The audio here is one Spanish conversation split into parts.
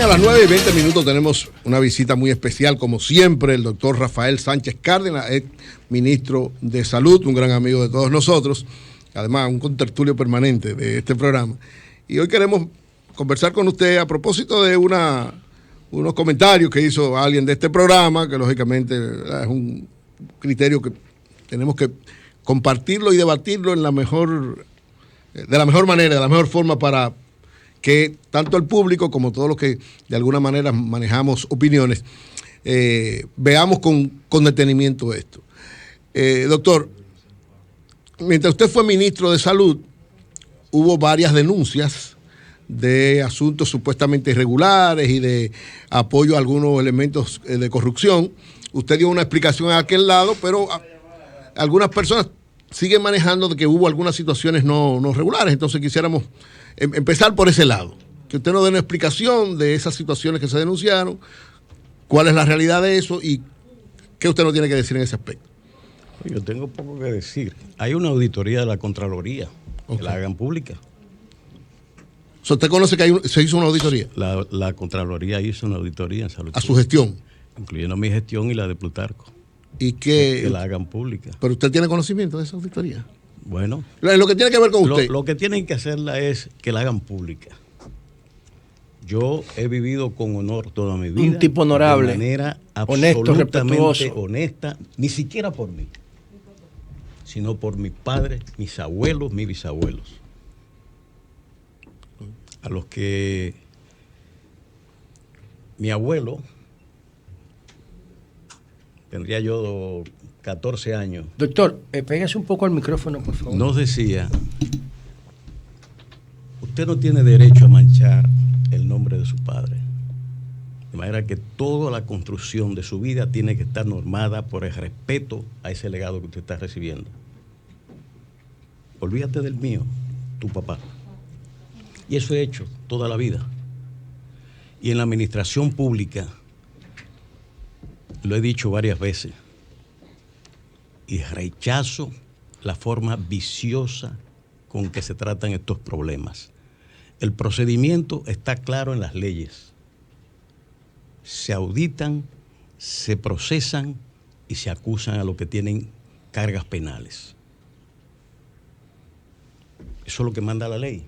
las 9:20 tenemos una visita muy especial, como siempre, el doctor Rafael Sánchez Cárdenas, ex ministro de Salud, un gran amigo de todos nosotros, además un contertulio permanente de este programa. Y hoy queremos conversar con usted a propósito de unos comentarios que hizo alguien de este programa, que lógicamente es un criterio que tenemos que compartirlo y debatirlo de la mejor manera, de la mejor forma, para que tanto el público como todos los que de alguna manera manejamos opiniones veamos con detenimiento esto. Doctor, mientras usted fue ministro de Salud, hubo varias denuncias de asuntos supuestamente irregulares y de apoyo a algunos elementos de corrupción. Usted dio una explicación a aquel lado, pero algunas personas siguen manejando de que hubo algunas situaciones no regulares. Entonces quisiéramos empezar por ese lado, que usted nos dé una explicación de esas situaciones que se denunciaron, cuál es la realidad de eso y qué usted nos tiene que decir en ese aspecto. Yo tengo poco que decir. Hay una auditoría de la Contraloría, que la hagan pública. ¿Usted conoce que se hizo una auditoría? La Contraloría hizo una auditoría en salud. ¿A su gestión? Incluyendo mi gestión y la de Plutarco. ¿Y que la hagan pública? ¿Pero usted tiene conocimiento de esa auditoría? Bueno. Lo que tiene que ver con usted. Lo que tienen que hacerla es que la hagan pública. Yo he vivido con honor toda mi vida. Un tipo honorable. De manera honesto, absolutamente honesta, ni siquiera por mí, sino por mis padres, mis abuelos, mis bisabuelos. A los que mi abuelo, tendría yo 14 años. Doctor, pégase un poco al micrófono, por favor. Nos decía, usted no tiene derecho a manchar el nombre de su padre. De manera que toda la construcción de su vida tiene que estar normada por el respeto a ese legado que usted está recibiendo. Olvídate del mío, tu papá. Y eso he hecho toda la vida. Y en la administración pública, lo he dicho varias veces, y rechazo la forma viciosa con que se tratan estos problemas. El procedimiento está claro en las leyes. Se auditan, se procesan y se acusan a los que tienen cargas penales. Eso es lo que manda la ley.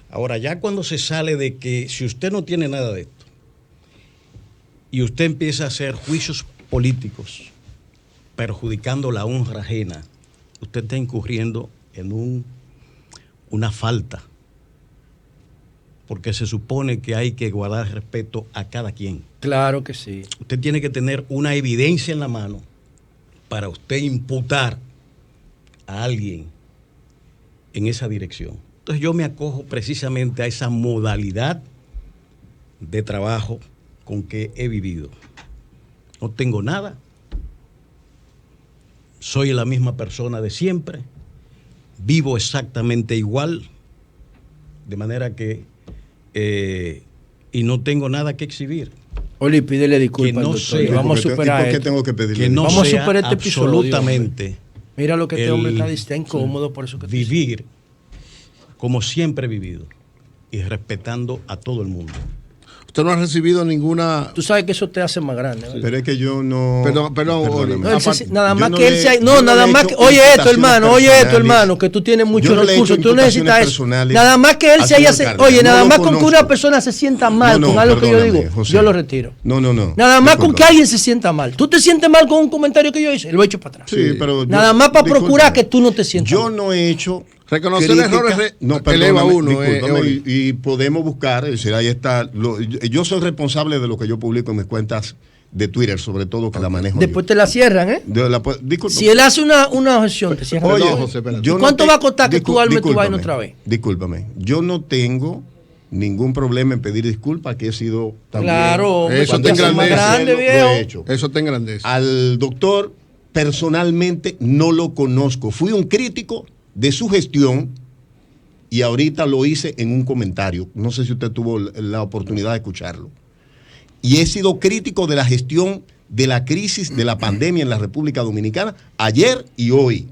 Ahora, ya cuando se sale de que si usted no tiene nada de esto y usted empieza a hacer juicios políticos perjudicando la honra ajena, usted está incurriendo en una falta, porque se supone que hay que guardar respeto a cada quien. Claro que sí. Usted tiene que tener una evidencia en la mano para usted imputar a alguien en esa dirección. Entonces yo me acojo precisamente a esa modalidad de trabajo con que he vivido. No tengo nada. Soy la misma persona de siempre. Vivo exactamente igual. De manera que y no tengo nada que exhibir. Oli, pídele disculpas al doctor. Vamos a superar ¿Por qué tengo que pedirle? Que no vamos sea a superar este episodio, absolutamente. Mira lo que este hombre está incómodo, por eso que vivir como siempre he vivido y respetando a todo el mundo. Usted no ha recibido ninguna... Tú sabes que eso te hace más grande, ¿verdad? Pero es que yo no... Perdón, nada más que él sea... No, nada más que... Oye esto, hermano, que tú tienes muchos recursos. Tú necesitas eso. Nada más que él se haya... Oye, nada más con que una persona se sienta mal con algo que yo digo, José, yo lo retiro. No. Nada más con que alguien se sienta mal. Tú te sientes mal con un comentario que yo hice, lo he hecho para atrás. Sí, pero... Nada más para procurar que tú no te sientas mal. Yo no he hecho... Reconocer errores eleva uno. Y podemos buscar, es decir, ahí está. Yo soy responsable de lo que yo publico en mis cuentas de Twitter, sobre todo, que la manejo. Después te la cierran, ¿eh? Disculpa. Si él hace una objeción, te cierran. Oye, José, ¿cuánto va a costar que tú armes tu vaina otra vez? Discúlpame. Yo no tengo ningún problema en pedir disculpas, que he sido también. Claro, eso te engrandece. viejo. Eso te engrandece. Al doctor, personalmente, no lo conozco. Fui un crítico de su gestión y ahorita lo hice en un comentario. No sé si usted tuvo la oportunidad de escucharlo. Y he sido crítico de la gestión de la crisis de la pandemia en la República Dominicana ayer y hoy.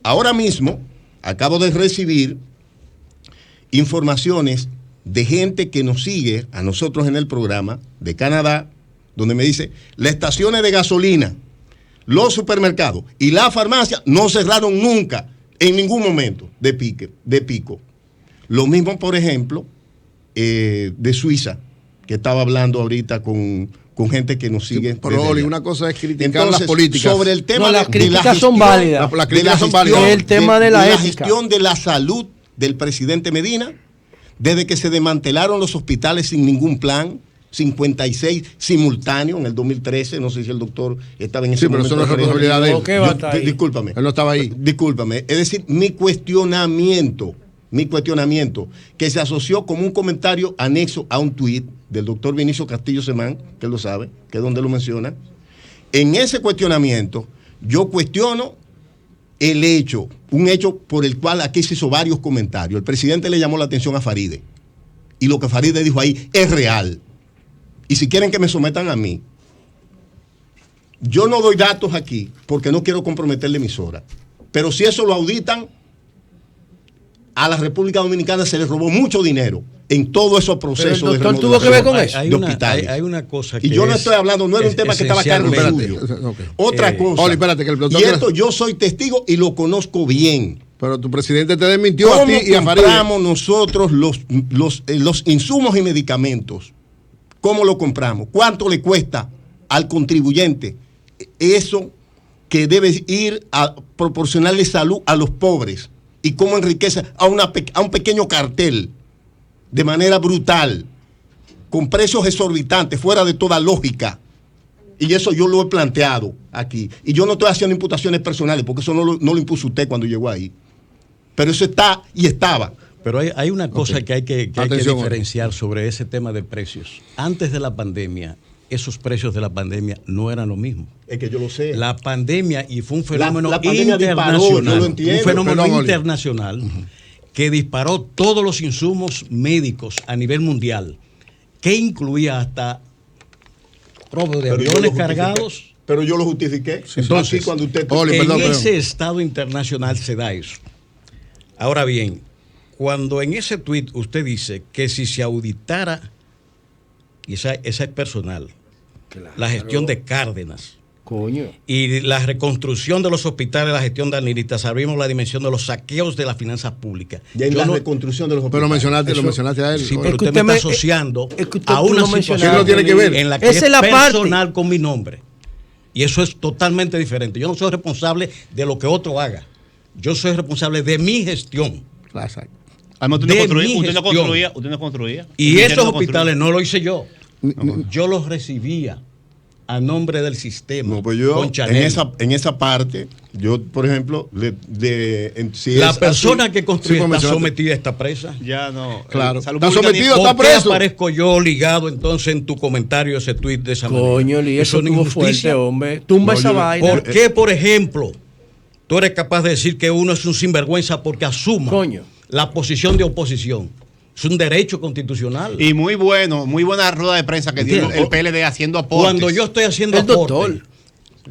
Ahora mismo acabo de recibir informaciones de gente que nos sigue a nosotros en el programa de Canadá, donde me dice, las estaciones de gasolina, los supermercados y la farmacia no cerraron nunca, en ningún momento de pico. Lo mismo, por ejemplo, de Suiza, que estaba hablando ahorita con gente que nos sigue. Pero Oli, una cosa es criticar las políticas. Sobre el tema las críticas son válidas. Las críticas son válidas. El tema de la ética. Gestión de la salud del presidente Medina, desde que se desmantelaron los hospitales sin ningún plan, 56 simultáneos en el 2013, no sé si el doctor estaba en ese momento. Sí, pero eso no es responsabilidad de él. Discúlpame. Él no estaba ahí. Discúlpame. Es decir, mi cuestionamiento, que se asoció como un comentario anexo a un tuit del doctor Vinicio Castillo Semán, que él lo sabe, que es donde lo menciona. En ese cuestionamiento, yo cuestiono el hecho, un hecho por el cual aquí se hizo varios comentarios. El presidente le llamó la atención a Faride, y lo que Faride dijo ahí es real. Y si quieren que me sometan a mí, yo no doy datos aquí porque no quiero comprometer la emisora. Pero si eso lo auditan, a la República Dominicana se le robó mucho dinero en todo esos procesos de remodelación. ¿Tuvo que ver con eso? Hay una cosa que y yo no estoy hablando, no era un tema que estaba a cargo suyo. Otra cosa. Oli, espérate, que el doctor y esto yo soy testigo y lo conozco bien. Pero tu presidente te desmintió a ti y a Farid. ¿Cómo compramos nosotros los insumos y medicamentos? ¿Cómo lo compramos? ¿Cuánto le cuesta al contribuyente eso que debe ir a proporcionarle salud a los pobres? ¿Y cómo enriquece a un pequeño cartel de manera brutal, con precios exorbitantes, fuera de toda lógica? Y eso yo lo he planteado aquí. Y yo no estoy haciendo imputaciones personales, porque eso no lo impuso usted cuando llegó ahí. Pero eso está y estaba. Pero hay una cosa que hay que diferenciar sobre ese tema de precios. Antes de la pandemia, esos precios de la pandemia no eran lo mismo. Es que yo lo sé. La pandemia, y fue un fenómeno internacional, disparó, yo lo entiendo, un fenómeno internacional que disparó todos los insumos médicos a nivel mundial, que incluía hasta robos de aviones cargados. Pero yo lo justifiqué. Entonces, cuando usted ese estado internacional se da eso. Ahora bien, cuando en ese tuit usted dice que si se auditara, y esa es personal, claro, la gestión de Cárdenas, y la reconstrucción de los hospitales, la gestión de Anilita, sabemos la dimensión de los saqueos de las finanzas públicas. Y en reconstrucción de los hospitales. Pero lo mencionaste a él. Sí, pero usted me está asociando a una situación no tiene que ver en la que es personal con mi nombre. Y eso es totalmente diferente. Yo no soy responsable de lo que otro haga. Yo soy responsable de mi gestión. Exacto. Además, usted no construía. Y esos hospitales no lo hice yo. Yo los recibía a nombre del sistema. No, pues yo, en esa parte, yo, por ejemplo, la persona que construye está sometida a esta presa. Ya no. Claro. Está sometido, está preso. ¿Por qué aparezco yo ligado entonces en tu comentario ese tuit de esa manera? Coño, y eso no es fuerte, hombre. Tumba esa vaina. ¿Por qué, por ejemplo, tú eres capaz de decir que uno es un sinvergüenza porque asuma la posición de oposición? Es un derecho constitucional. Y muy buena rueda de prensa que dio el PLD haciendo aportes. Cuando yo estoy haciendo aportes,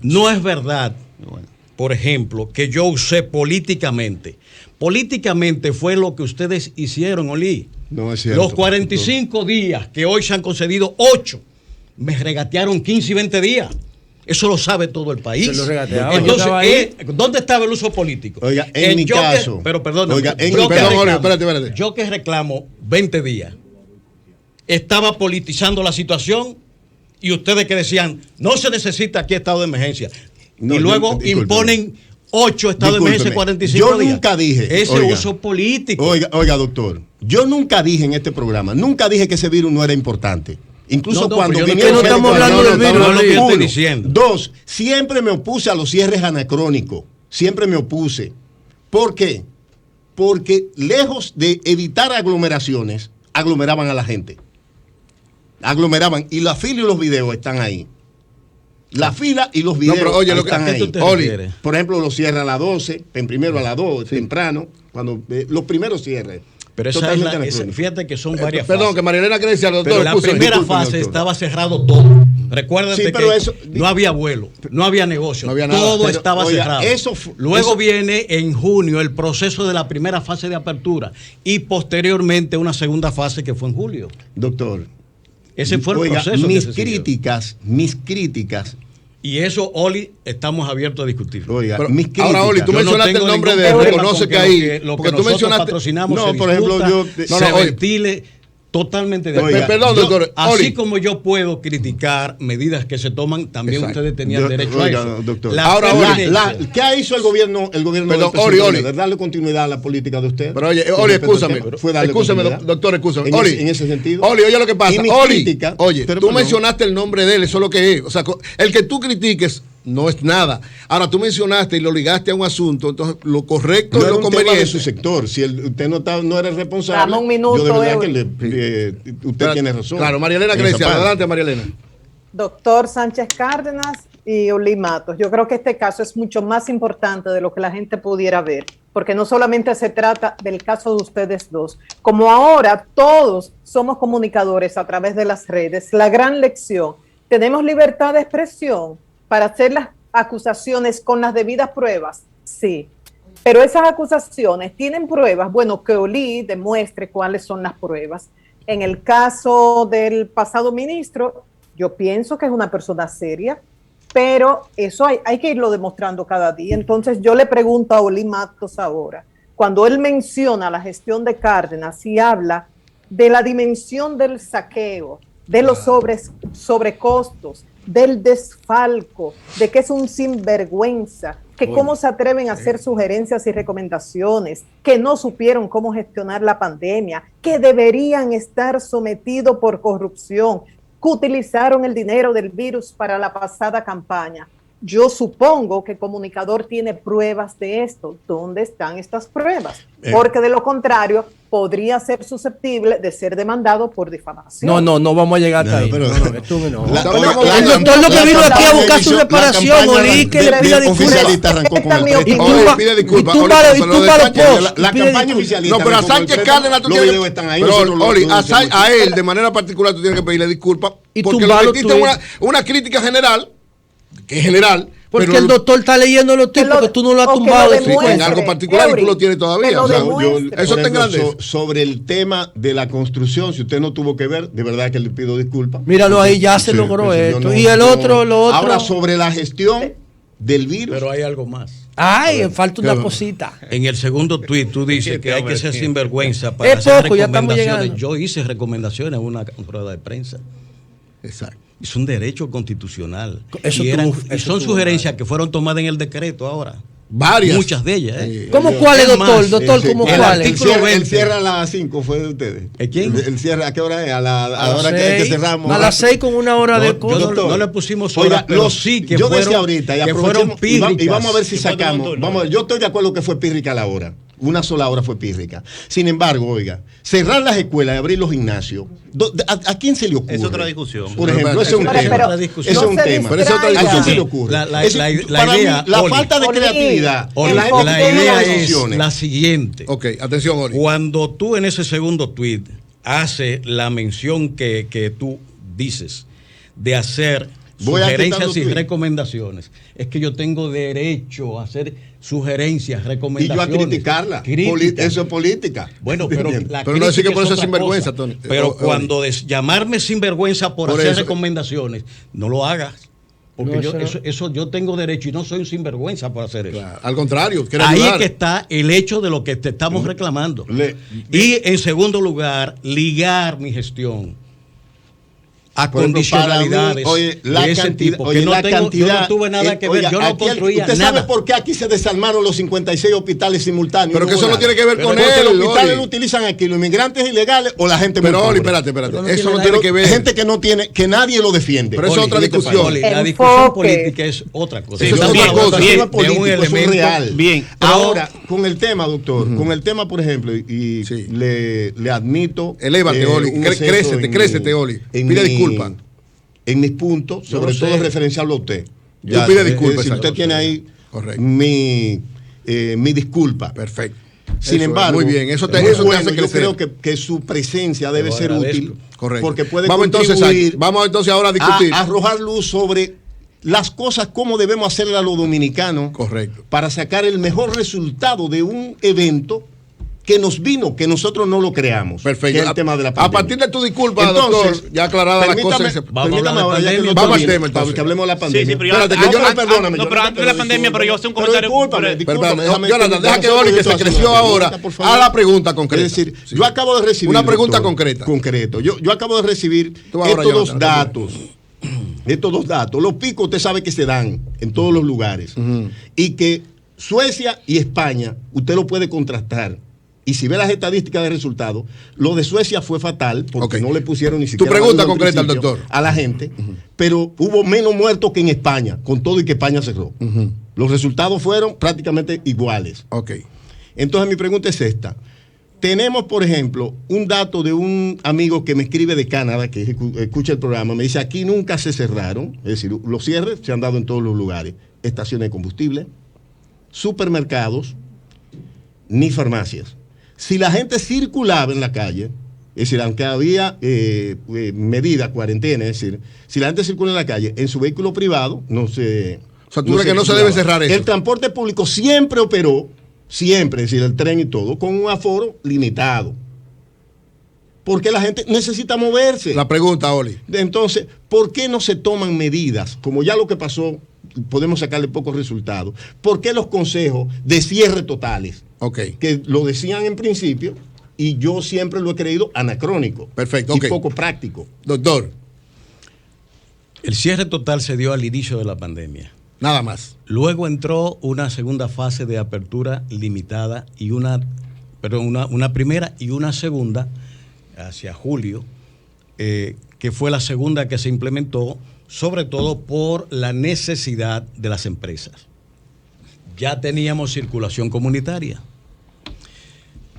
no es verdad, por ejemplo, que yo usé políticamente. Políticamente fue lo que ustedes hicieron, Oli. No es cierto. Los 45 días que hoy se han concedido 8, me regatearon 15 y 20 días. Eso lo sabe todo el país. Se lo regateaba. Entonces, ¿dónde estaba el uso político? Oiga, en mi caso. Pero perdón. Espérate. Yo que reclamo 20 días, estaba politizando la situación y ustedes que decían, no se necesita aquí estado de emergencia. Y luego imponen 8 estados de emergencia en 45 días. Yo nunca dije. Ese uso político. Oiga, doctor. Yo nunca dije en este programa, que ese virus no era importante. Incluso cuando vinieron. No estamos hablando del virus. No lo que estoy diciendo. 2, siempre me opuse a los cierres anacrónicos. Siempre me opuse. ¿Por qué? Porque lejos de evitar aglomeraciones, aglomeraban a la gente. Aglomeraban. Y la fila y los videos están ahí. La fila y los videos están ahí. Por ejemplo, los cierres a las 12, primero a las 2, temprano, cuando los primeros cierres. Pero fíjate que son varias fases. Perdón, que Marilena quiere decir al doctor. Pero la primera fase estaba cerrado todo. Recuérdate Sí, que eso, no había vuelo, no había negocio, no había nada. todo Pero, estaba cerrado. Luego viene en junio el proceso de la primera fase de apertura y posteriormente una segunda fase que fue en julio. Doctor, ese fue el proceso. Mis críticas. Y eso, Oli, estamos abiertos a discutirlo. Oiga, pero, mis críticas. ahora, Oli, tú mencionaste el nombre de él, reconoce que ahí, porque tú mencionaste, patrocinamos, no, por ejemplo, se ventile totalmente de acuerdo. Perdón, doctor. Así como yo puedo criticar medidas que se toman, también ustedes tenían derecho a eso. Doctor. Ahora, ¿qué hizo el gobierno perdón, Oli. ¿Darle continuidad a la política de usted? Pero oye, Oli, escúchame, doctor, escúchame. Oli, en ese sentido. Oli, oye lo que pasa. Oli, oye, tú perdón, mencionaste el nombre de él, eso es lo que es. O sea, el que tú critiques no es nada. Ahora, tú mencionaste y lo ligaste a un asunto, entonces lo correcto no es lo conveniente de su sector. Si usted no era el responsable, dame un minuto, yo de verdad que usted tiene razón. Claro, María Elena Grecia, adelante, María Elena. Doctor Sánchez Cárdenas y Oli Matos, yo creo que este caso es mucho más importante de lo que la gente pudiera ver, porque no solamente se trata del caso de ustedes dos, como ahora todos somos comunicadores a través de las redes, la gran lección, tenemos libertad de expresión para hacer las acusaciones con las debidas pruebas, sí, pero esas acusaciones tienen pruebas, bueno, que Oli demuestre cuáles son las pruebas. En el caso del pasado ministro, yo pienso que es una persona seria, pero eso hay que irlo demostrando cada día. Entonces yo le pregunto a Oli Matos ahora, cuando él menciona la gestión de Cárdenas y habla de la dimensión del saqueo, de los sobrecostos, del desfalco, de que es un sinvergüenza, que cómo se atreven a hacer sugerencias y recomendaciones, que no supieron cómo gestionar la pandemia, que deberían estar sometidos por corrupción, que utilizaron el dinero del virus para la pasada campaña. Yo supongo que el comunicador tiene pruebas de esto. ¿Dónde están estas pruebas? Porque de lo contrario, podría ser susceptible de ser demandado por difamación. No vamos a llegar hasta ahí. El doctor lo que vino aquí a buscar su reparación, Oli, que le pida oficialista arrancó con el pide disculpas. La campaña oficialista. No, pero a Sánchez Cárdenas tú tienes que... Pero, Oli, a él de manera particular tú tienes que pedirle disculpas porque le metiste una crítica general, que es general. Porque pero el doctor está leyendo los tipos que tú no lo has tumbado. En algo particular y tú lo tienes todavía. Eso está en grande. Sobre el tema de la construcción, si usted no tuvo que ver, de verdad que le pido disculpas. Míralo ahí, ya se logró esto. Y el otro, lo otro. Ahora sobre la gestión del virus. Pero hay algo más. Ay, falta una cosita. En el segundo tuit tú dices que hay que ser sinvergüenza para hacer recomendaciones. Yo hice recomendaciones en una rueda de prensa. Exacto. Es un derecho constitucional. Son sugerencias que fueron tomadas en el decreto ahora. Varias. Muchas de ellas. ¿Cómo cuáles, doctor? Doctor, ¿cómo cuáles? El cierre a las 5 fue de ustedes. ¿Quién? El cierre, ¿a qué hora es? A la hora que cerramos. A las 6 con una hora de cosas. No le pusimos horas, pero sí que yo fueron, decía ahorita, que fueron pírricas. Y vamos a ver si sacamos. Vamos a ver, yo estoy de acuerdo que fue pírrica la hora. Una sola hora fue pírrica. Sin embargo, oiga, cerrar las escuelas y abrir los gimnasios, ¿a quién se le ocurre? Es otra discusión. Por ejemplo, ese es un tema. Ese es un tema. ¿A quién se le ocurre? La falta de creatividad. La idea es la siguiente. Ok, atención, Oli. Cuando tú en ese segundo tweet haces la mención que tú dices de hacer sugerencias y recomendaciones, es que yo tengo derecho a hacer sugerencias, recomendaciones. Y yo a criticarla. Eso es política. Bueno, pero no decir que por eso es sinvergüenza, Tony. Pero cuando llamarme sinvergüenza por hacer recomendaciones, no lo hagas. Porque eso yo tengo derecho y no soy un sinvergüenza por hacer eso. Claro, al contrario, ahí es que está el hecho de lo que te estamos reclamando. Y en segundo lugar, ligar mi gestión a condicionalidades de ese tipo. Que yo no tuve nada que ver, yo no construía nada. ¿Usted sabe por qué aquí se desarmaron los 56 hospitales simultáneos? Pero que eso no tiene que ver con él. Porque los hospitales lo utilizan aquí los inmigrantes ilegales o la gente muy pobre. Pero, Oli, espérate. Eso no tiene que ver. Gente que no tiene, que nadie lo defiende. Pero eso es otra discusión. La discusión política es otra cosa. Eso es otra cosa. Eso es político, es real. Bien. Ahora, con el tema, doctor, con el tema, por ejemplo, y le admito. Elévate, Oli. Crécete, Oli. Pide disculpas. En mis puntos, sobre todo referenciarlo a usted. Yo pide disculpas. Si usted tiene ahí mi disculpa. Perfecto. Sin embargo, muy bien, eso te hace yo creo que su presencia debe ser útil. Correcto. Porque puede vamos entonces ahora a discutir. A arrojar luz sobre las cosas, cómo debemos hacerle a los dominicanos. Correcto. Para sacar el mejor resultado de un evento que nos vino, que nosotros no lo creamos. Perfecto. Que es el tema de la pandemia. A partir de tu disculpa, entonces, doctor, ya aclarada la cosa. Permítame ahora, ya que no vamos al tema, entonces. Que hablemos de la pandemia. Sí, pero perdóname. No, pero antes de la pandemia, pero yo hago un comentario. Discúlpame. Jonathan, deja que Oli, que se creció ahora, a la pregunta concreta. Es decir, yo acabo de recibir... Una pregunta concreta. Yo acabo de recibir estos dos datos. Los picos, usted sabe que se dan en todos los lugares. Y que Suecia y España, usted lo puede contrastar. Y si ve las estadísticas de resultados, lo de Suecia fue fatal porque no le pusieron ni siquiera... Tu pregunta concreta al doctor. A la gente, pero hubo menos muertos que en España, con todo y que España cerró. Los resultados fueron prácticamente iguales. Entonces mi pregunta es esta. Tenemos, por ejemplo, un dato de un amigo que me escribe de Canadá, que escucha el programa, me dice, aquí nunca se cerraron, es decir, los cierres se han dado en todos los lugares, estaciones de combustible, supermercados, ni farmacias. Si la gente circulaba en la calle, es decir, aunque había medidas, cuarentena, es decir, si la gente circula en la calle, en su vehículo privado, no se... O sea, tú crees que no se debe cerrar eso. El transporte público siempre operó, siempre, es decir, el tren y todo, con un aforo limitado. Porque la gente necesita moverse. La pregunta, Oli. Entonces, ¿por qué no se toman medidas? Como ya lo que pasó, podemos sacarle pocos resultados. ¿Por qué los consejos de cierre totales? Que lo decían en principio y yo siempre lo he creído anacrónico. Perfecto. Y poco práctico. Doctor. El cierre total se dio al inicio de la pandemia. Nada más. Luego entró una segunda fase de apertura limitada y una primera y una segunda hacia julio, que fue la segunda que se implementó, sobre todo por la necesidad de las empresas. Ya teníamos circulación comunitaria.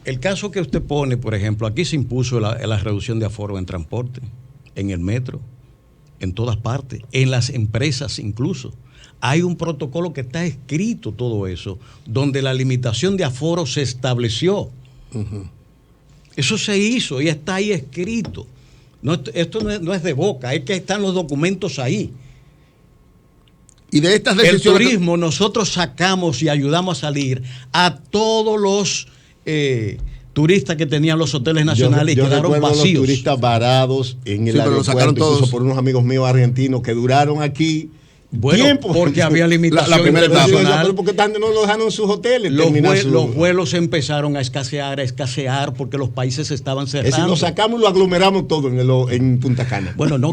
El caso que usted pone, por ejemplo, aquí se impuso la reducción de aforo en transporte, en el metro, en todas partes, en las empresas incluso. Hay un protocolo que está escrito todo eso, donde la limitación de aforo se estableció. Eso se hizo y está ahí escrito. Esto no es de boca, es que están los documentos ahí. Y de estas decisiones... El turismo, nosotros sacamos y ayudamos a salir a todos los turistas que tenían los hoteles nacionales y quedaron vacíos. Los turistas varados en el aeropuerto, incluso por unos amigos míos argentinos que duraron aquí tiempo. Porque había limitación. La primera etapa. Pero porque tanto no lo dejaron en sus hoteles. Los vuelos empezaron a escasear porque los países estaban cerrando. Es decir, lo sacamos y lo aglomeramos todo en Punta Cana. Bueno, no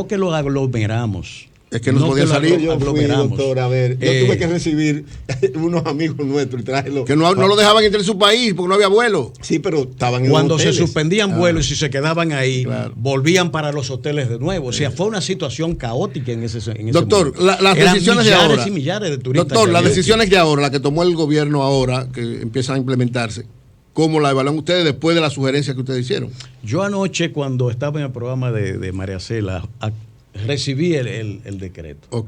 que lo aglomeramos. Es que no podía salir. Yo fui, doctor, a ver, yo tuve que recibir unos amigos nuestros y traerlos. Que no lo dejaban entrar en su país porque no había vuelo. Sí, pero estaban en Cuando hoteles. se suspendían vuelos y si se quedaban ahí, volvían para los hoteles de nuevo. O sea, fue una situación caótica en ese doctor, momento. Las decisiones de ahora. Y millares de turistas. Doctor, las decisiones de ahora, la que tomó el gobierno ahora, que empiezan a implementarse, ¿cómo la evalúan ustedes después de las sugerencias que ustedes hicieron? Yo anoche, cuando estaba en el programa de María Cela, recibí el decreto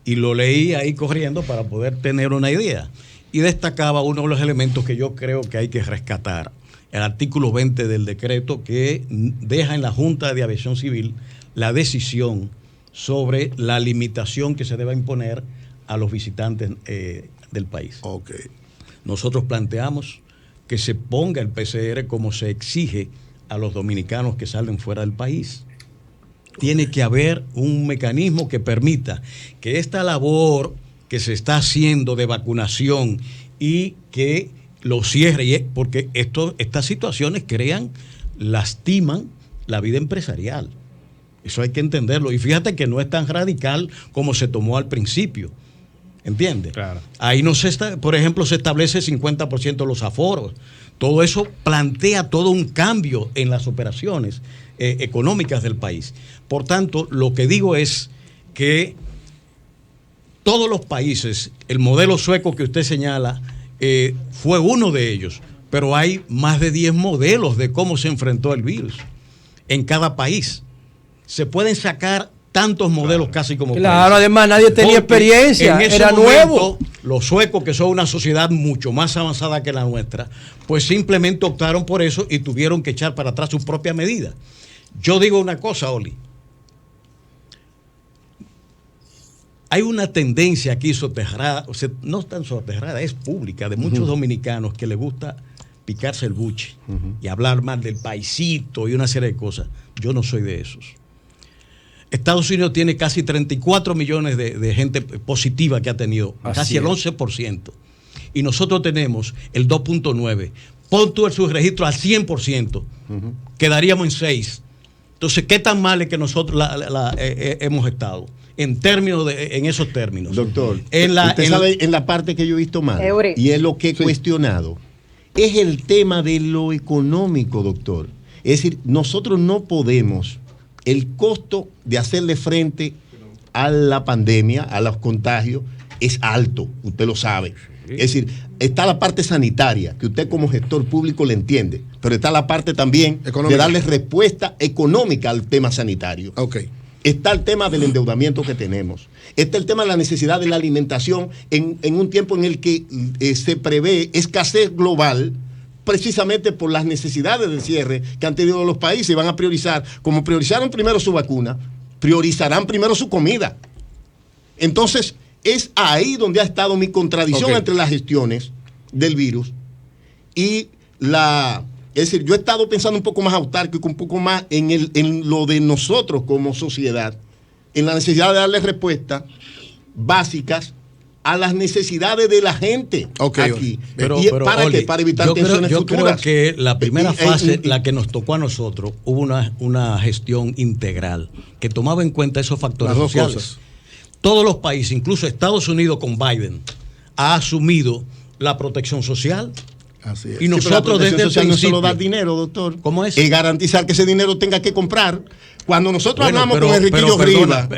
y lo leí ahí corriendo para poder tener una idea y destacaba uno de los elementos que yo creo que hay que rescatar, el artículo 20 del decreto que deja en la Junta de Aviación Civil la decisión sobre la limitación que se deba imponer a los visitantes del país. Nosotros planteamos que se ponga el PCR como se exige a los dominicanos que salen fuera del país. Tiene que haber un mecanismo que permita que esta labor que se está haciendo de vacunación y que lo cierre, porque estas situaciones lastiman la vida empresarial. Eso hay que entenderlo. Y fíjate que no es tan radical como se tomó al principio. ¿Entiendes? Claro. Ahí por ejemplo, se establece 50% de los aforos. Todo eso plantea todo un cambio en las operaciones económicas del país. Por tanto, lo que digo es que todos los países, el modelo sueco que usted señala, fue uno de ellos, pero hay más de 10 modelos de cómo se enfrentó el virus en cada país. Se pueden sacar tantos modelos casi como además nadie tenía experiencia, era nuevo. Los suecos, que son una sociedad mucho más avanzada que la nuestra, pues simplemente optaron por eso y tuvieron que echar para atrás sus propias medidas. Yo digo una cosa, Oli. Hay una tendencia aquí soterrada, o sea, no tan soterrada, es pública, de muchos dominicanos que les gusta picarse el buche y hablar mal del paisito y una serie de cosas. Yo no soy de esos. Estados Unidos tiene casi 34 millones de gente positiva que ha tenido, casi el 11%. Y nosotros tenemos el 2.9%. Pon tú el subregistro al 100%, quedaríamos en 6. Entonces, ¿qué tan mal es que nosotros hemos estado? En esos términos. Doctor, usted sabe en la parte que yo he visto mal, y es lo que he cuestionado, es el tema de lo económico, doctor. Es decir, nosotros no podemos, el costo de hacerle frente a la pandemia, a los contagios, es alto, usted lo sabe. Es decir, está la parte sanitaria, que usted como gestor público le entiende, pero está la parte también de darle respuesta económica al tema sanitario. Okay. Está el tema del endeudamiento que tenemos. Está el tema de la necesidad de la alimentación en un tiempo en el que se prevé escasez global, precisamente por las necesidades del cierre que han tenido los países, y van a priorizar, como priorizaron primero su vacuna, priorizarán primero su comida. Entonces, es ahí donde ha estado mi contradicción entre las gestiones del virus y es decir, yo he estado pensando un poco más autárquico, un poco más en lo de nosotros como sociedad, en la necesidad de darle respuestas básicas a las necesidades de la gente aquí. Pero, para evitar tensiones futuras. Creo que la primera fase, la que nos tocó a nosotros, hubo una gestión integral que tomaba en cuenta esos factores sociales. Cosas. Todos los países, incluso Estados Unidos con Biden, ha asumido la protección social. Así es. Y nosotros desde el principio, no es solo dar dinero, doctor. ¿Cómo es? Es garantizar que ese dinero tenga que comprar. Cuando nosotros hablamos con Enriquillo Rivas,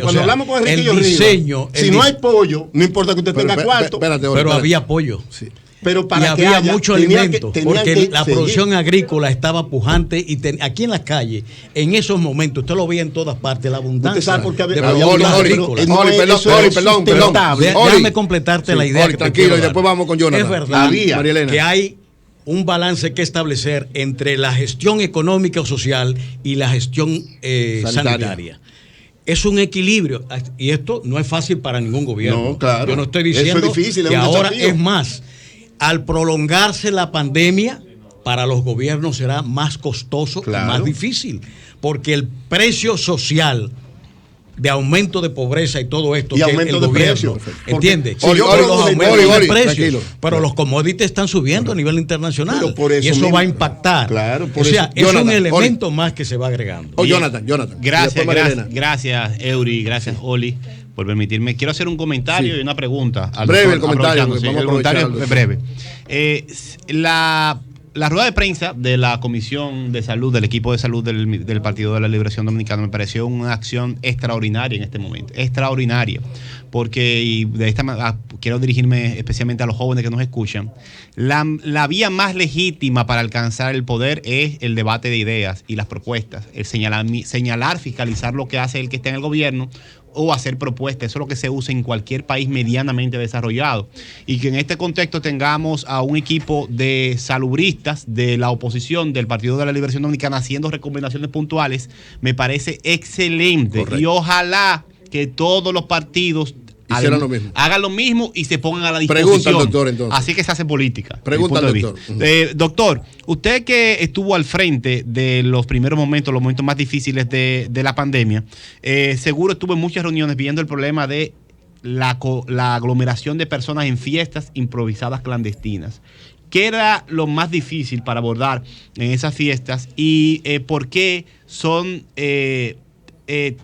cuando hablamos con Enriquillo Rivas, si no hay pollo, no importa que usted tenga cuarto. Pero había pollo. Sí. Pero para y que había mucho alimento, porque la producción agrícola estaba pujante y aquí en las calles, en esos momentos, usted lo veía en todas partes, la abundancia. Usted sabe por qué perdón. Déjame completarte la idea. Tranquilo, y después vamos con Jonathan. Es verdad que hay un balance que establecer entre la gestión económica o social y la gestión sanitaria. Es un equilibrio, y esto no es fácil para ningún gobierno. No, claro. Yo no estoy diciendo que ahora es más. Al prolongarse la pandemia, para los gobiernos será más costoso y más difícil, porque el precio social de aumento de pobreza y todo esto, y que aumento el de gobierno, ¿entiendes? Pero los commodities están subiendo a nivel internacional, y eso va a impactar. O sea, es un elemento más que se va agregando. Jonathan. Gracias, Eury, gracias, Oli, por permitirme. Quiero hacer un comentario y una pregunta. Breve el comentario. El comentario es breve. La rueda de prensa de la Comisión de Salud, del equipo de salud del Partido de la Liberación Dominicana, me pareció una acción extraordinaria en este momento. Extraordinaria. Porque, y de esta manera quiero dirigirme especialmente a los jóvenes que nos escuchan, la vía más legítima para alcanzar el poder es el debate de ideas y las propuestas. El señalar, fiscalizar lo que hace el que está en el gobierno, o hacer propuestas. Eso es lo que se usa en cualquier país medianamente desarrollado. Y que en este contexto tengamos a un equipo de salubristas de la oposición del Partido de la Liberación Dominicana haciendo recomendaciones puntuales, me parece excelente. Correcto. Y ojalá que todos los partidos hagan lo mismo y se pongan a la disposición. Pregunta al doctor, entonces. Así que se hace política. Pregunta al doctor. Doctor, usted que estuvo al frente de los primeros momentos, los momentos más difíciles de la pandemia, seguro estuvo en muchas reuniones viendo el problema de la aglomeración de personas en fiestas improvisadas clandestinas. ¿Qué era lo más difícil para abordar en esas fiestas y por qué son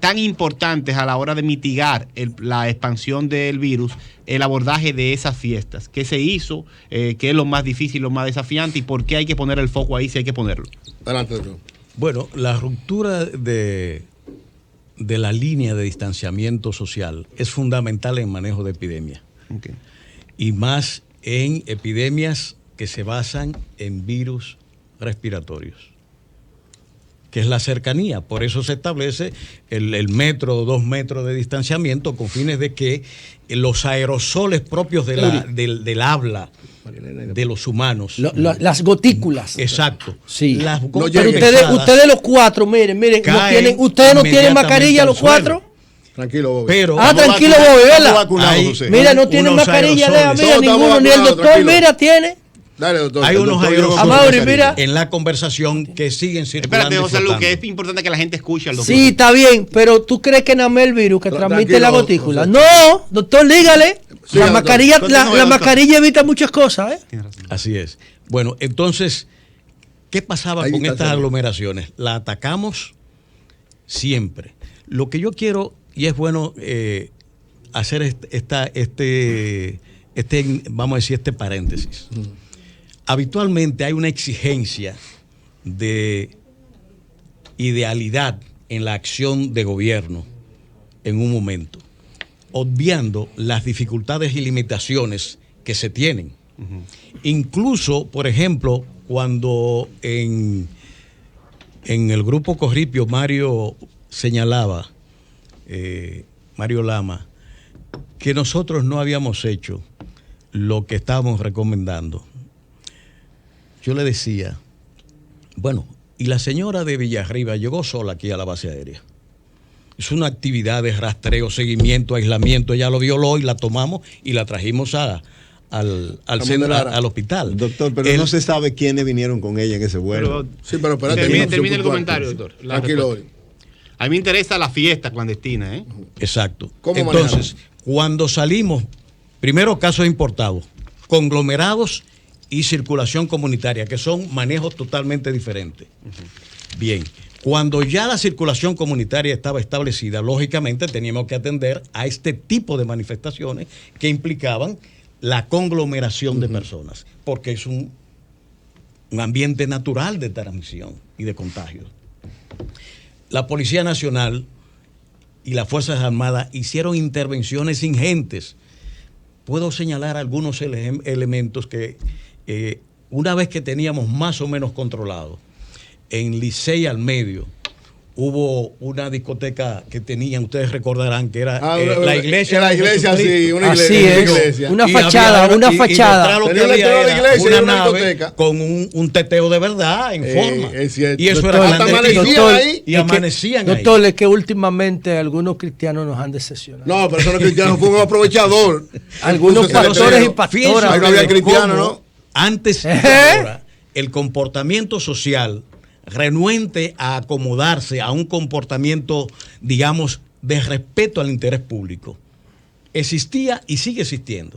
tan importantes a la hora de mitigar la expansión del virus, el abordaje de esas fiestas? ¿Qué se hizo? ¿Qué es lo más difícil, lo más desafiante? ¿Y por qué hay que poner el foco ahí si hay que ponerlo? Adelante, doctor. Bueno, la ruptura de la línea de distanciamiento social es fundamental en manejo de epidemias. Okay. Y más en epidemias que se basan en virus respiratorios. que es la cercanía. Por eso se establece el metro o 2 metros de distanciamiento con fines de que los aerosoles propios del habla de los humanos. Las gotículas. Exacto. Sí. Pero ustedes los cuatro, miren, ustedes no tienen mascarilla los cuatro. Tranquilo, Bobby. Pero, tranquilo, Bobby, ¿verdad? Mira, no tienen mascarilla, mira, ninguno, ni el doctor, mira, tiene. Dale, doctor. Hay unos aerosoles en la conversación que siguen circulando. Espérate, José Luis, que es importante que la gente escuche al doctor. Sí, está bien, pero ¿tú crees que nada más el virus que transmite la gotícula? No, doctor, dígale. Sí, la mascarilla evita muchas cosas, ¿eh? Así es. Bueno, entonces, ¿qué pasaba con estas aglomeraciones? La atacamos siempre. Lo que yo quiero, y es bueno hacer vamos a decir, este paréntesis. Habitualmente hay una exigencia de idealidad en la acción de gobierno en un momento, obviando las dificultades y limitaciones que se tienen. Incluso, por ejemplo, cuando en el grupo Corripio Mario señalaba, Mario Lama, que nosotros no habíamos hecho lo que estábamos recomendando. Yo le decía, bueno, y la señora de Villarriba llegó sola aquí a la base aérea. Es una actividad de rastreo, seguimiento, aislamiento. Ella lo violó y la tomamos y la trajimos al centro, al hospital. Doctor, pero no se sabe quiénes vinieron con ella en ese vuelo. Pero espérate. Termine el comentario, doctor. Tranquilo. A mí me interesa la fiesta clandestina, ¿eh? Exacto. Entonces, cuando salimos, primero casos importados, conglomerados y circulación comunitaria, que son manejos totalmente diferentes. Bien, cuando ya la circulación comunitaria estaba establecida, lógicamente teníamos que atender a este tipo de manifestaciones que implicaban la conglomeración de personas, porque es un ambiente natural de transmisión y de contagio. La Policía Nacional y las Fuerzas Armadas hicieron intervenciones ingentes. Puedo señalar algunos elementos que una vez que teníamos más o menos controlado, en Licey al medio hubo una discoteca que tenían, ustedes recordarán que era la iglesia. La iglesia, sí, una iglesia. Así es, una fachada. Una nave con un teteo de verdad en forma. Es cierto. Y eso doctor, ahí. Y amanecían doctor, es que últimamente algunos cristianos nos han decepcionado. No, pero eso no es cristiano, fue un aprovechador. Algunos pastores y pastoras. Ahí no había cristiano, ¿no? Antes y ahora, el comportamiento social renuente a acomodarse a un comportamiento, digamos, de respeto al interés público, existía y sigue existiendo.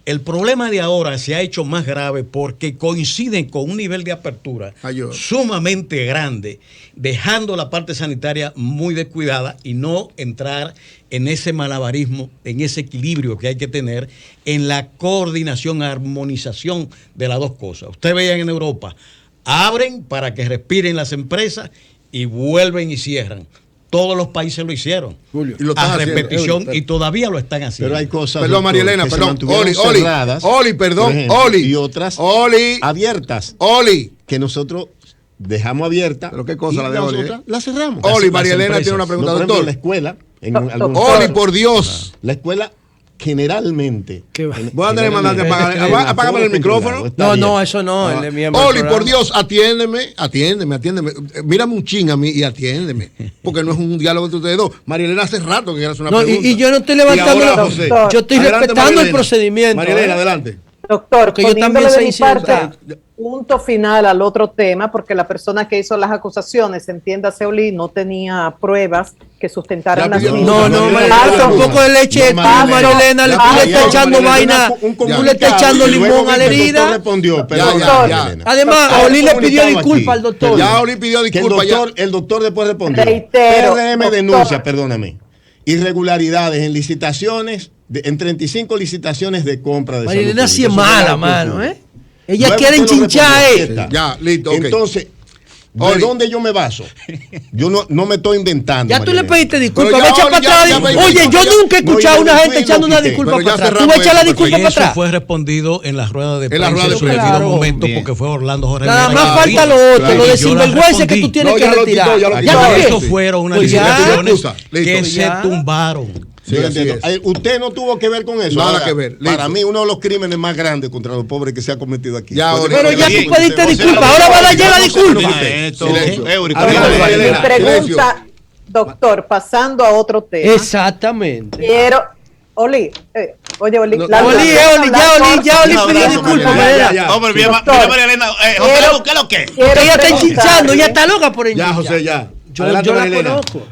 El problema de ahora se ha hecho más grave porque coinciden con un nivel de apertura sumamente grande, dejando la parte sanitaria muy descuidada y no entrar en ese malabarismo, en ese equilibrio que hay que tener en la coordinación, armonización de las dos cosas. Ustedes vean en Europa, abren para que respiren las empresas y vuelven y cierran. Todos los países lo hicieron, Julio, a repetición, y todavía lo están haciendo. Pero hay cosas, perdón, María Elena, perdón, Oli, y otras abiertas, que nosotros dejamos abiertas. ¿Pero qué cosa la de Oli? La cerramos. Oli, María Elena tiene una pregunta, doctor. La escuela, Oli, por Dios. La escuela generalmente. Voy a tener que mandarte a apágame el micrófono. No, eso no. Oli, por Dios, atiéndeme. Mírame un ching a mí y atiéndeme. Porque no es un diálogo entre ustedes dos. María Elena hace rato que hace una pregunta. Y yo no estoy levantando. Yo estoy respetando el procedimiento. María Elena, adelante. Doctor, que yo también de mi parte, punto final al otro tema, porque la persona que hizo las acusaciones, entiéndase, Oli, no tenía pruebas que sustentaran las mismas. No, un poco de leche, María Elena, le está echando vaina, tú le estás echando limón a la herida. Respondió, además, Oli le pidió disculpas al doctor. Ya Oli pidió disculpas. El doctor después respondió. Reitero, PRM denuncia, perdóname, irregularidades en licitaciones, en 35 licitaciones de compra de María Elena sí es mala, mano, Ella luego quiere enchinchar, Ya, listo, okay. Entonces, ¿De dónde yo me baso? Yo no me estoy inventando. Ya tú le Marilena. pediste disculpas. Oye, yo nunca he escuchado a una gente echando una disculpa para atrás. ¿Tú vas a echar la disculpa para atrás? Eso fue respondido en la rueda de prensa en su debido momento, porque fue Orlando Jorge. Nada más falta lo otro, lo de sinvergüenza que tú tienes que retirar. Eso fueron unas decisiones que se tumbaron. Sí, usted no tuvo que ver con eso. Nada que ver. Para mí, uno de los crímenes más grandes contra los pobres que se ha cometido aquí. Pero ya tú pediste disculpas. Ahora va a dar ya la disculpa. Mi pregunta, doctor, pasando a otro tema. Exactamente. Quiero. Oli, oye, Oli. Ya Oli pidió disculpas. Hombre, mira, María Elena, José, ¿qué es lo que? Ella está enchinchando, ella está loca por ella. Ya, José, ya. Yo la conozco.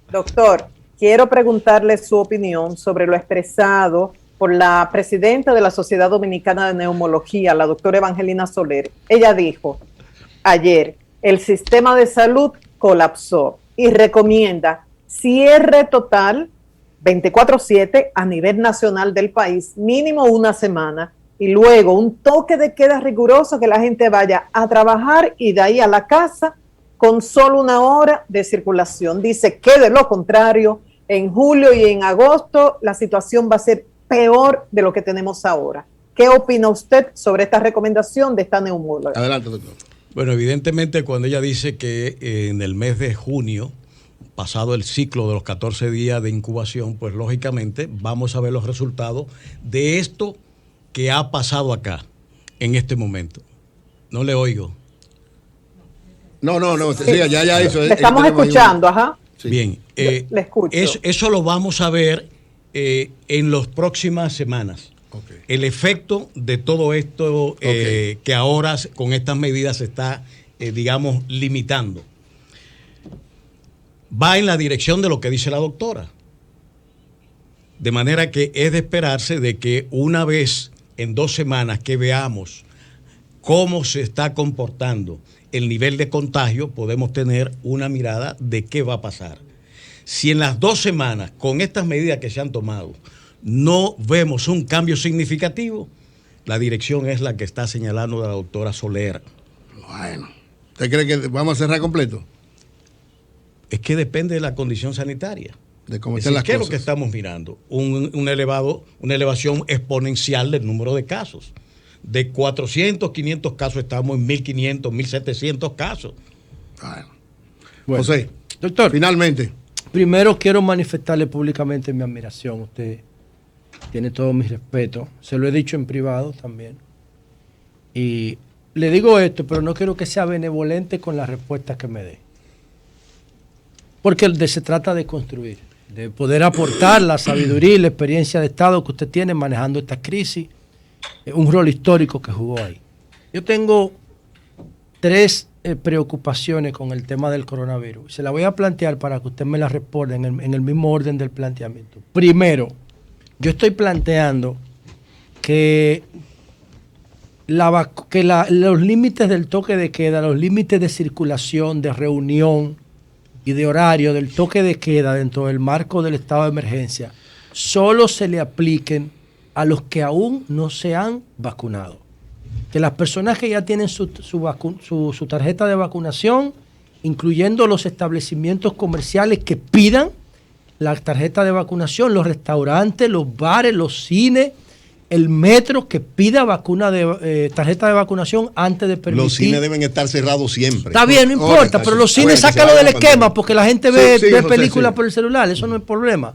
Doctor, quiero preguntarle su opinión sobre lo expresado por la presidenta de la Sociedad Dominicana de Neumología, la doctora Evangelina Soler. Ella dijo ayer, el sistema de salud colapsó y recomienda cierre total 24/7 a nivel nacional del país, mínimo una semana, y luego un toque de queda riguroso, que la gente vaya a trabajar y de ahí a la casa con solo una hora de circulación. Dice que de lo contrario, en julio y en agosto la situación va a ser peor de lo que tenemos ahora. ¿Qué opina usted sobre esta recomendación de esta neumóloga? Adelante, doctor. Bueno, evidentemente cuando ella dice que en el mes de junio, pasado el ciclo de los 14 días de incubación, pues lógicamente vamos a ver los resultados de esto que ha pasado acá, en este momento. No le oigo. No, sí, ya hizo. Le estamos escuchando, ajá. Sí. Bien, le escucho. Eso lo vamos a ver en las próximas semanas. Okay. El efecto de todo esto que ahora con estas medidas se está, digamos, limitando. Va en la dirección de lo que dice la doctora. De manera que es de esperarse de que una vez en 2 semanas que veamos cómo se está comportando el nivel de contagio, podemos tener una mirada de qué va a pasar. Si en las 2 semanas, con estas medidas que se han tomado, no vemos un cambio significativo, la dirección es la que está señalando la doctora Soler. Bueno, ¿usted cree que vamos a cerrar completo? Es que depende de la condición sanitaria. De cómo están las ¿qué cosas? es lo que estamos mirando? Una elevación exponencial del número de casos. De 400, 500 casos estamos en 1.500, 1.700 casos. Bueno, José, doctor, finalmente. Primero quiero manifestarle públicamente mi admiración. Usted tiene todo mi respeto. Se lo he dicho en privado también. Y le digo esto, pero no quiero que sea benevolente con las respuestas que me dé. Porque se trata de construir, de poder aportar la sabiduría y la experiencia de Estado que usted tiene manejando esta crisis, un rol histórico que jugó ahí. Yo tengo 3 preocupaciones con el tema del coronavirus. Se la voy a plantear para que usted me la responda en el mismo orden del planteamiento. Primero, yo estoy planteando que los límites del toque de queda, los límites de circulación, de reunión y de horario del toque de queda dentro del marco del estado de emergencia solo se le apliquen a los que aún no se han vacunado. Que las personas que ya tienen su tarjeta de vacunación, incluyendo los establecimientos comerciales que pidan la tarjeta de vacunación, los restaurantes, los bares, los cines, el metro que pida tarjeta de vacunación antes de permitir. Los cines deben estar cerrados siempre. Está bien, no importa, pero los cines sácalo del esquema porque la gente ve películas por el celular, eso no es problema.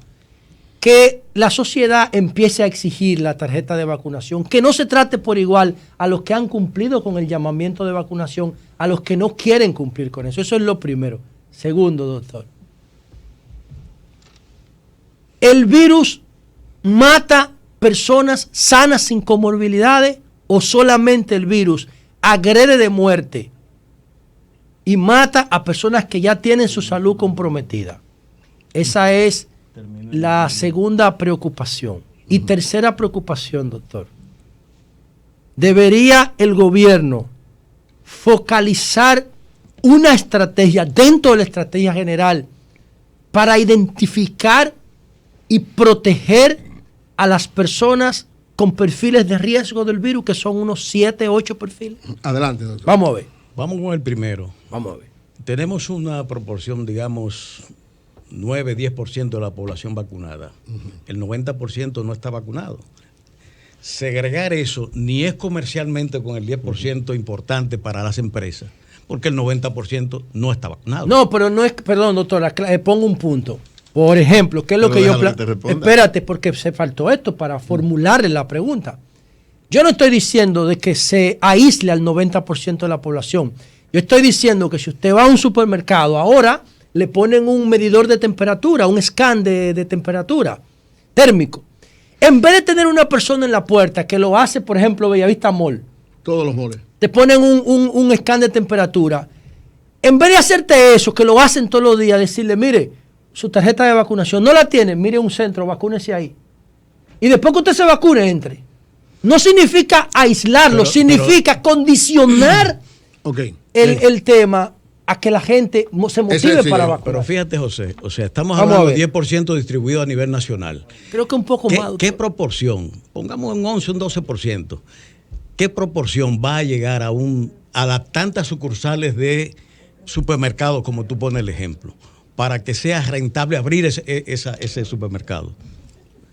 Que la sociedad empiece a exigir la tarjeta de vacunación, que no se trate por igual a los que han cumplido con el llamamiento de vacunación, a los que no quieren cumplir con eso. Eso es lo primero. Segundo, doctor. El virus mata personas sanas sin comorbilidades o solamente el virus agrede de muerte y mata a personas que ya tienen su salud comprometida. Esa es la segunda preocupación. Y tercera preocupación, doctor. Debería el gobierno focalizar una estrategia dentro de la estrategia general para identificar y proteger a las personas con perfiles de riesgo del virus, que son unos 7, 8 perfiles. Adelante, doctor. Vamos a ver. Vamos con el primero. Vamos a ver. Tenemos una proporción, digamos, 9-10% de la población vacunada. El 90% no está vacunado. Segregar eso ni es comercialmente con el 10% importante para las empresas, porque el 90% no está vacunado. No, pero no es, perdón, doctora, pongo un punto. Por ejemplo, ¿qué es lo Pero que yo déjalo que te responda. Espérate, porque se faltó esto para formularle la pregunta. Yo no estoy diciendo de que se aísle al 90% de la población. Yo estoy diciendo que si usted va a un supermercado, ahora le ponen un medidor de temperatura, un scan de temperatura térmico. En vez de tener una persona en la puerta que lo hace, por ejemplo, Bellavista Mall, Todos los moles. te ponen un scan de temperatura. En vez de hacerte eso, que lo hacen todos los días, decirle, mire, su tarjeta de vacunación no la tiene, mire un centro, vacúnese ahí. Y después que usted se vacune, entre. No significa aislarlo, significa condicionar Ok. el tema a que la gente se motive sí, para pero vacunar. Pero fíjate, José, o sea, estamos Vamos a hablando de ver. 10% distribuido a nivel nacional. Creo que un poco más. ¿Qué doctor. proporción? Pongamos un 11, un 12%. ¿Qué proporción va a llegar a las tantas sucursales de supermercados como tú pones el ejemplo, para que sea rentable abrir ese supermercado?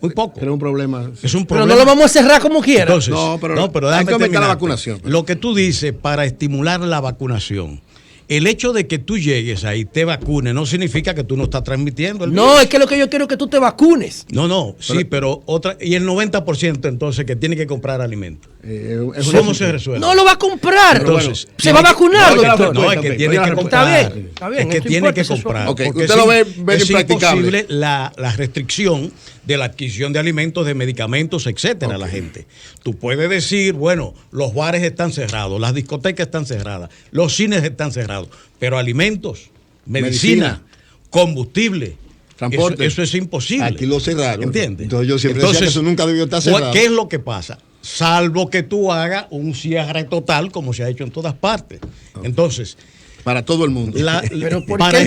Muy poco. Era un problema. Es un Pero problema. no lo vamos a cerrar como quiera. Entonces, No, pero pero hay déjame que aumentar la terminarte. vacunación. Lo que tú dices para estimular la vacunación, el hecho de que tú llegues ahí, te vacunes, no significa que tú no estás transmitiendo el No, virus. es que lo que yo quiero es que tú te vacunes. No, sí, pero otra. Y el 90% entonces que tiene que comprar alimentos. Es ¿Cómo se resuelve? No lo va a comprar. Entonces, se va a vacunar, no, doctor. No, es que tiene que comprar. Está bien, está bien, Es que esto tiene importa, que eso es comprar. ok, porque usted lo ve es impracticable. imposible la restricción de la adquisición de alimentos, de medicamentos, etcétera, a la gente. Tú puedes decir, bueno, los bares están cerrados, las discotecas están cerradas, los cines están cerrados, pero alimentos, medicina, combustible, Transporte. eso es imposible. Aquí lo cerraron. ¿Entiendes? Entonces yo siempre decía que eso nunca debió estar cerrado. ¿Qué es lo que pasa? Salvo que tú hagas un cierre total, como se ha hecho en todas partes. Entonces, para todo el mundo. Pero ¿por para qué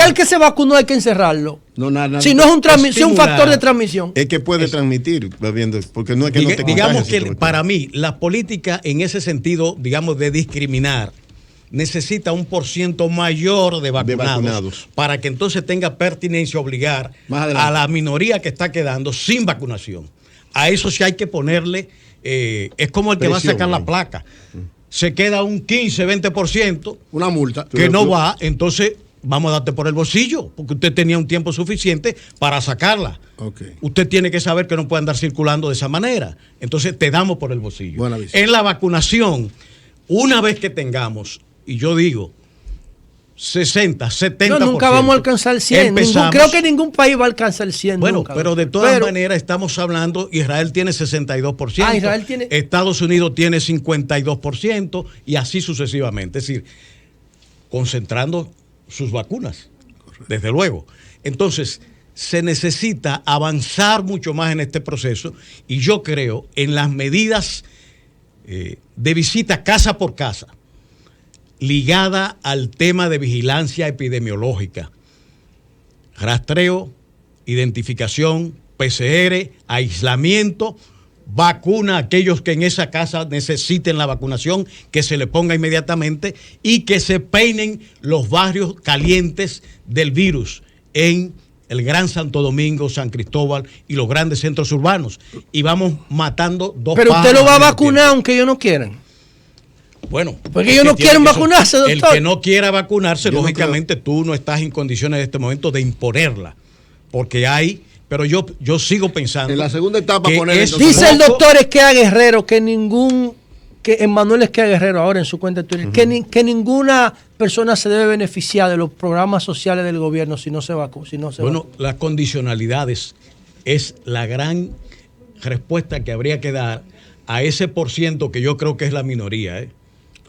el que se vacunó hay que encerrarlo? No, nada. Si no es un estimular. factor de transmisión. Es que puede transmitir, bebiendo, porque no es que no te digamos contagies si te que vacunas. para mí la política en ese sentido, digamos, de discriminar, necesita un % mayor de vacunados, para que entonces tenga pertinencia obligar Más adelante. a la minoría que está quedando sin vacunación. A eso sí hay que ponerle, es como el que va a Presión, sacar la ¿no? placa. Se queda un 15-20% Una multa. que no va, entonces vamos a darte por el bolsillo, porque usted tenía un tiempo suficiente para sacarla. Ok. Usted tiene que saber que no puede andar circulando de esa manera. Entonces te damos por el bolsillo. Buena visión. En la vacunación, una vez que tengamos, y yo digo, 60, 70%. No, nunca vamos a alcanzar el 100. Creo que ningún país va a alcanzar el 100. Bueno, nunca, pero de doctor. todas maneras estamos hablando, Israel tiene 62%, Israel tiene- Estados Unidos tiene 52% y así sucesivamente. Es decir, concentrando sus vacunas, desde luego. Entonces, se necesita avanzar mucho más en este proceso y yo creo en las medidas de visita casa por casa, ligada al tema de vigilancia epidemiológica, rastreo, identificación, PCR, aislamiento, vacuna a aquellos que en esa casa necesiten la vacunación, que se le ponga inmediatamente y que se peinen los barrios calientes del virus en el Gran Santo Domingo, San Cristóbal y los grandes centros urbanos. Y vamos matando dos Pero usted lo va a pájaros al mismo vacunar tiempo. aunque ellos no quieran. Bueno, Porque es ellos que no tiene quieren que vacunarse, El doctor. que no quiera vacunarse, Yo no lógicamente tú no estás en condiciones en este momento de imponerla. Porque hay, pero yo sigo pensando. En la segunda etapa que poner es entonces- Dice el poco- doctor Esquea Guerrero que Emmanuel Esquea Guerrero ahora en su cuenta de Twitter, que ninguna persona se debe beneficiar de los programas sociales del gobierno si no se vacuna. Bueno, las condicionalidades es la gran respuesta que habría que dar a ese % que yo creo que es la minoría, ¿eh?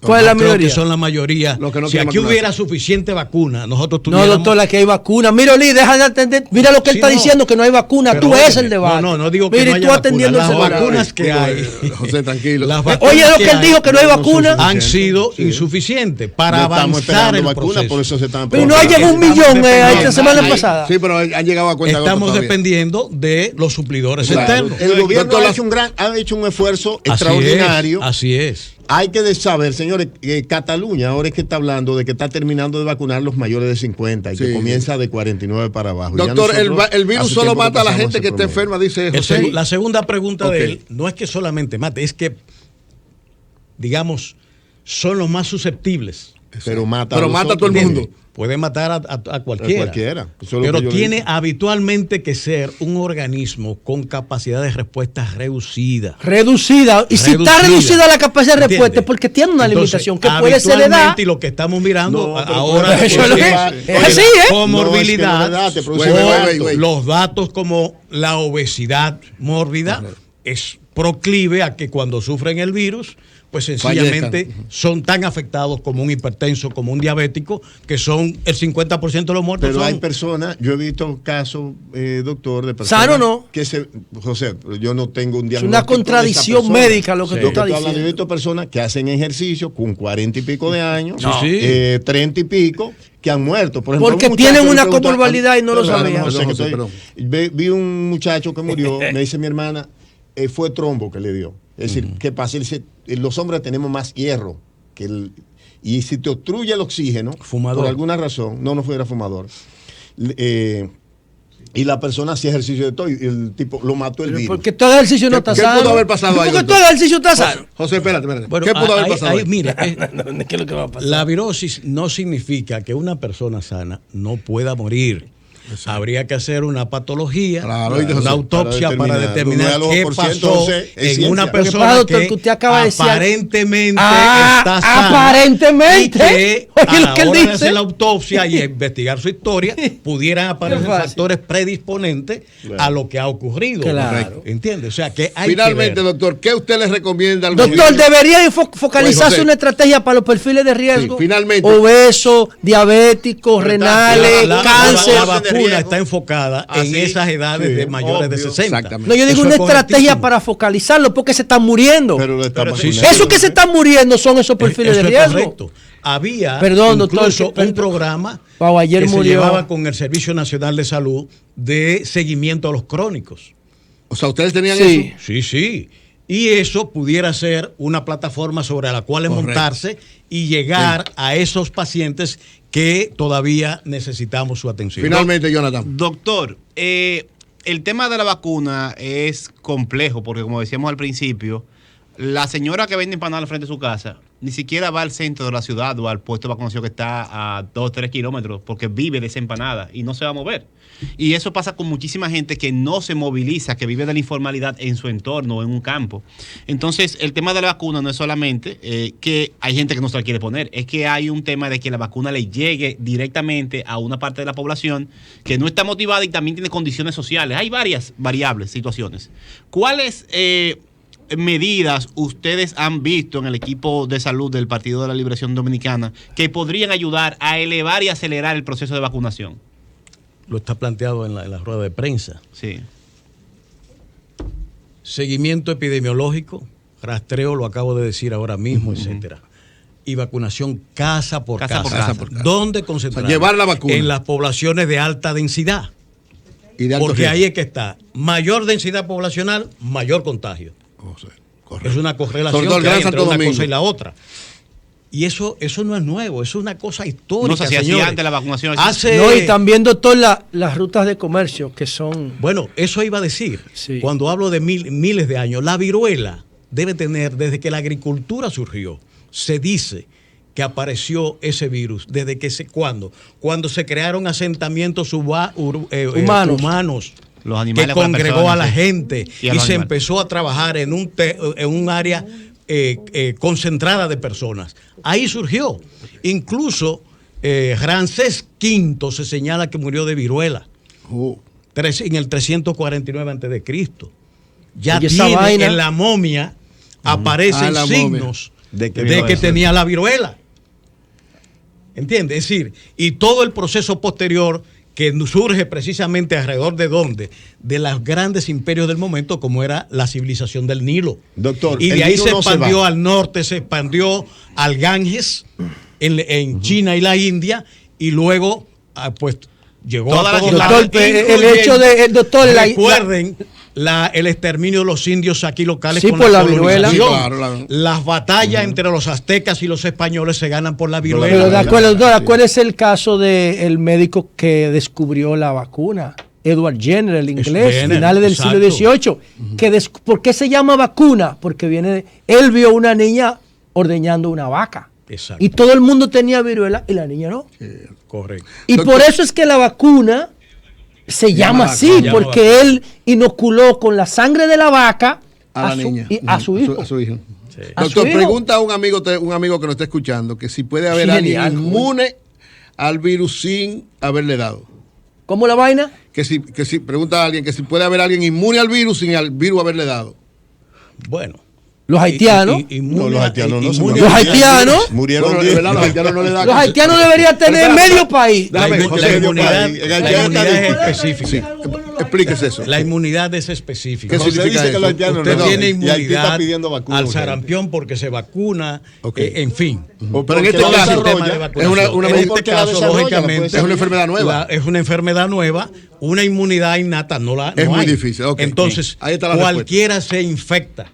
¿Cuál es la Yo creo minoría? que son la mayoría. Los que no Si quieren aquí vacunarse. hubiera suficiente vacuna, nosotros No, tuviéramos... doctor, aquí hay vacuna. Mira, Oli, deja de atender. Mira lo que él Sí, está no. diciendo, que no hay vacuna. Pero Tú es óyeme, el debate. No digo que Mira, no y haya tú atendiendo vacuna. el Las celular. vacunas que hay. José, tranquilo. Las Oye, vacunas lo que él dijo, que no hay son vacuna. suficientes. han sido Sí. insuficientes para No estamos avanzar esperando el vacunas, proceso. por eso se están Pero no Porque llegó un estamos millón dependiendo- esta semana Ay, pasada. Sí, pero han llegado a cuenta Estamos dependiendo de los suplidores Claro. externos. El gobierno Doctor, ha hecho un esfuerzo Así extraordinario. es. Hay que saber, señores, Cataluña ahora es que está hablando de que está terminando de vacunar los mayores de 50 y que comienza de 49 para abajo. Doctor, el virus solo mata a la gente que está enferma, dice José. La segunda pregunta de él no es que solamente mate, es que, digamos, son los más susceptibles. Pero mata a todo el mundo. Puede matar a cualquiera. Pero tiene habitualmente que ser un organismo con capacidad de respuesta reducida. Y si está reducida la capacidad de respuesta es porque tiene una limitación que puede ser edad. Y lo que estamos mirando ahora es así, comorbilidad, los datos como la obesidad mórbida es proclive a que cuando sufren el virus, pues sencillamente son tan afectados como un hipertenso, como un diabético, que son el 50% de los muertos. Pero hay personas, yo he visto casos, doctor, de personas. ¿Sano o no? José, yo no tengo un diagnóstico. Es una contradicción médica lo que tú estás diciendo. Yo he visto personas que hacen ejercicio con 40 y pico de años, 30 y pico, que han muerto. Por ejemplo, porque tienen una comorbilidad y no lo sabían. Vi un muchacho que murió, me dice mi hermana, fue trombo que le dio. Es decir, ¿qué pasa? Los hombres tenemos más hierro y si te obstruye el oxígeno, por alguna razón, no fuera fumador, y la persona hacía ejercicio de todo y el tipo lo mató el virus. Porque todo ejercicio no está sano. ¿Qué pudo haber pasado ahí? Porque todo ejercicio está sano. José, espérate. Bueno, ¿Qué pudo haber pasado ahí? Mira, ¿qué es lo que va a pasar? La virosis no significa que una persona sana no pueda morir. Exacto. Habría que hacer una patología, una autopsia para determinar qué pasó en una persona que aparentemente está sana. Aparentemente. Y que a la hora de hacer la autopsia y investigar su historia, pudieran aparecer factores predisponentes a lo que ha ocurrido. Claro. ¿Entiendes? O sea, que hay finalmente, que ver. doctor, ¿qué usted les recomienda al Doctor, gobierno? debería focalizarse una estrategia para los perfiles de riesgo. Sí, finalmente. Obesos, diabéticos, renales, cáncer. La vacuna está enfocada en esas edades de mayores de 60. No, yo digo una estrategia para focalizarlo porque se están muriendo. Esos que se están muriendo son esos perfiles de riesgo. Correcto. Había doctor, un programa ayer que murió. Se llevaba con el Servicio Nacional de Salud de seguimiento a los crónicos. O sea, ¿ustedes tenían eso? Sí. Y eso pudiera ser una plataforma sobre la cual montarse y llegar a esos pacientes que todavía necesitamos su atención. Finalmente, Jonathan. Doctor, el tema de la vacuna es complejo porque, como decíamos al principio, la señora que vende empanadas al frente de su casa ni siquiera va al centro de la ciudad o al puesto de vacunación que está a 2 o 3 kilómetros porque vive de esa empanada y no se va a mover. Y eso pasa con muchísima gente que no se moviliza, que vive de la informalidad en su entorno, en un campo. Entonces, el tema de la vacuna no es solamente que hay gente que no se la quiere poner, es que hay un tema de que la vacuna le llegue directamente a una parte de la población que no está motivada y también tiene condiciones sociales. Hay varias variables, situaciones. ¿Cuáles medidas ustedes han visto en el equipo de salud del Partido de la Liberación Dominicana que podrían ayudar a elevar y acelerar el proceso de vacunación? Lo está planteado en la rueda de prensa. Sí. Seguimiento epidemiológico, rastreo, lo acabo de decir ahora mismo, etcétera. Y vacunación casa por casa. ¿Dónde concentrar? Llevar la vacuna. En las poblaciones de alta densidad. Porque ahí es que está. Mayor densidad poblacional, mayor contagio. Es una correlación que hay entre una cosa y la otra. Y eso no es nuevo, eso es una cosa histórica. No se hacía así antes la vacunación. Y también, doctor, las rutas de comercio que son... Bueno, eso iba a decir. Sí. Cuando hablo de miles de años, la viruela debe tener, desde que la agricultura surgió, se dice que apareció ese virus, desde que cuando se crearon asentamientos humanos. Los animales que congregó a la gente y se empezó a trabajar en un área concentrada de personas. Ahí surgió. Incluso Ramsés V se señala que murió de viruela en el 349 a.C. Ya tiene en la momia aparecen signos de que tenía la viruela. ¿Entiendes? Es decir, y todo el proceso posterior que surge precisamente alrededor de ¿dónde? De los grandes imperios del momento, como era la civilización del Nilo. Doctor, y de ahí se expandió al norte, se expandió al Ganges, en China y la India, y luego pues llegó a todos lados. El hecho de, doctor, recuerden el exterminio de los indios aquí locales Sí, con por la colonización. viruela. Sí, claro. Las batallas entre los aztecas y los españoles se ganan por la viruela. Pero ¿cuál es el caso del médico que descubrió la vacuna? Edward Jenner, el inglés, Jenner, finales del exacto. siglo XVIII. ¿Por qué se llama vacuna? Porque él vio una niña ordeñando una vaca. Exacto. Y todo el mundo tenía viruela y la niña no. Correcto. Y Doctor- por eso es que la vacuna se llama así, vacuna. porque él inoculó con la sangre de la vaca A la niña. a su hijo. A su hijo. A Doctor, su hijo. pregunta a un amigo que nos está escuchando que si puede haber Sí, alguien genial, inmune al virus sin haberle dado. ¿Cómo la vaina? Que si pregunta a alguien que si puede haber alguien inmune al virus sin al virus haberle dado. Bueno. Los haitianos. No, los haitianos no se inmune- Los haitianos. Murieron Bueno, de 10. verdad, los haitianos no le dan. Los haitianos deberían tener medio país. La Déjame, José, inmunidad, Dios, la país. inmunidad es Sí, específica. explíquese eso. La inmunidad es específica. ¿Qué José significa dice que eso? los haitianos Usted no. tiene Y Haití está inmunidad pidiendo vacunas al urgentes. sarampión porque se vacuna, Ok. en fin. Pero en Porque este la caso sistema de desarrolla, vacunación. una En medida este que la caso, desarrolla, lógicamente, puede ser. Es una enfermedad nueva. Es una enfermedad nueva, una inmunidad innata no la Es no muy hay. difícil, ok. Entonces, Ahí está la cualquiera se infecta.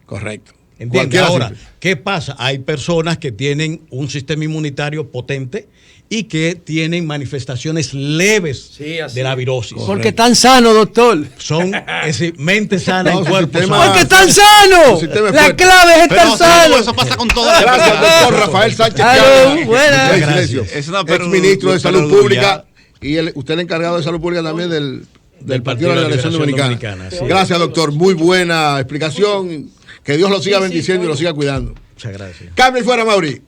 Correcto. ¿Entiendes? Cualquiera Ahora, sirve. ¿qué pasa? Hay personas que tienen un sistema inmunitario potente y que tienen manifestaciones leves Sí, así de la es. virosis. Porque están sanos, doctor. Son es decir, mente sana No, y su cuerpo sistema- sano. Porque están sanos. el sistema es La fuerte. clave es estar Pero sano. eso pasa con todas las Gracias, enfermedades. doctor Rafael Sánchez Aló, Cárdenas. buenas. Ey, Gracias. silencio. Es una Ex ministro de Salud perduría. Pública y usted es el encargado de Salud Pública también del Partido de la Liberación Dominicana. sí. Gracias, doctor. Muy buena explicación. Que Dios lo siga bendiciendo y lo siga cuidando. Muchas gracias. Cambio y fuera, Mauri.